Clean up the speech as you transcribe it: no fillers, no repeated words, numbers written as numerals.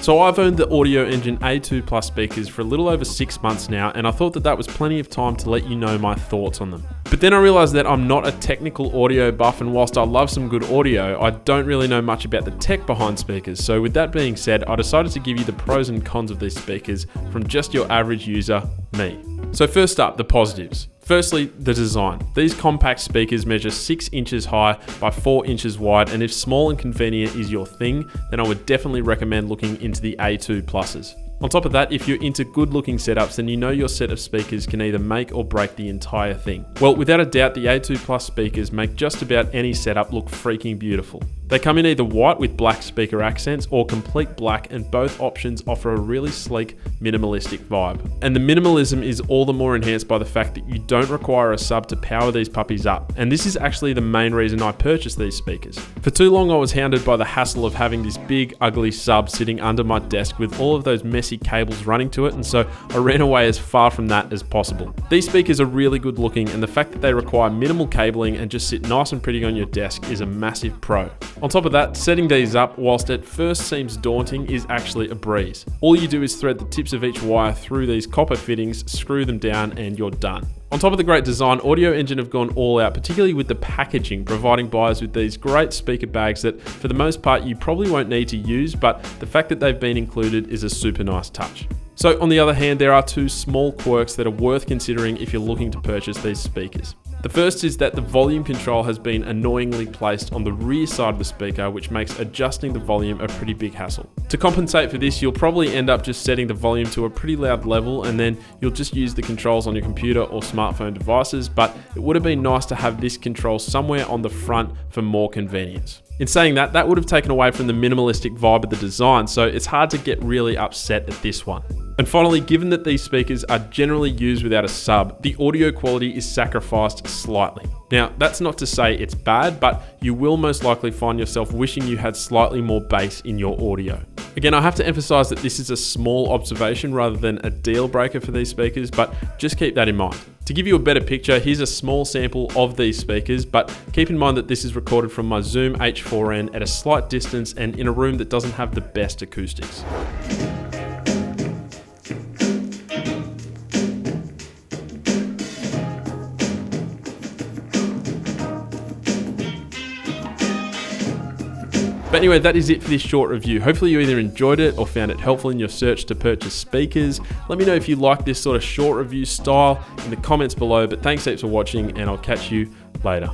So I've owned the Audioengine A2 Plus speakers for a little over 6 months now, and I thought that was plenty of time to let you know my thoughts on them. But then I realised that I'm not a technical audio buff, and whilst I love some good audio, I don't really know much about the tech behind speakers. So with that being said, I decided to give you the pros and cons of these speakers from just your average user, me. So first up, the positives. Firstly, the design. These compact speakers measure 6 inches high by 4 inches wide, and if small and convenient is your thing, then I would definitely recommend looking into the A2 Pluses. On top of that, if you're into good looking setups, then you know your set of speakers can either make or break the entire thing. Well, without a doubt, the A2 Plus speakers make just about any setup look freaking beautiful. They come in either white with black speaker accents or complete black, and both options offer a really sleek, minimalistic vibe. And the minimalism is all the more enhanced by the fact that you don't require a sub to power these puppies up. And this is actually the main reason I purchased these speakers. For too long I was hounded by the hassle of having this big, ugly sub sitting under my desk with all of those messy cables running to it, and so I ran away as far from that as possible. These speakers are really good looking, and the fact that they require minimal cabling and just sit nice and pretty on your desk is a massive pro. On top of that, setting these up, whilst at first seems daunting, is actually a breeze. All you do is thread the tips of each wire through these copper fittings, screw them down, and you're done. On top of the great design, Audioengine have gone all out, particularly with the packaging, providing buyers with these great speaker bags that for the most part you probably won't need to use, but the fact that they've been included is a super nice touch. So on the other hand, there are 2 small quirks that are worth considering if you're looking to purchase these speakers. The first is that the volume control has been annoyingly placed on the rear side of the speaker, which makes adjusting the volume a pretty big hassle. To compensate for this, you'll probably end up just setting the volume to a pretty loud level, and then you'll just use the controls on your computer or smartphone devices, but it would have been nice to have this control somewhere on the front for more convenience. In saying that, that would have taken away from the minimalistic vibe of the design, so it's hard to get really upset at this one. And finally, given that these speakers are generally used without a sub, the audio quality is sacrificed slightly. Now, that's not to say it's bad, but you will most likely find yourself wishing you had slightly more bass in your audio. Again, I have to emphasize that this is a small observation rather than a deal breaker for these speakers, but just keep that in mind. To give you a better picture, here's a small sample of these speakers, but keep in mind that this is recorded from my Zoom H4n at a slight distance and in a room that doesn't have the best acoustics. But anyway, that is it for this short review. Hopefully you either enjoyed it or found it helpful in your search to purchase speakers. Let me know if you like this sort of short review style in the comments below, but thanks heaps for watching, and I'll catch you later.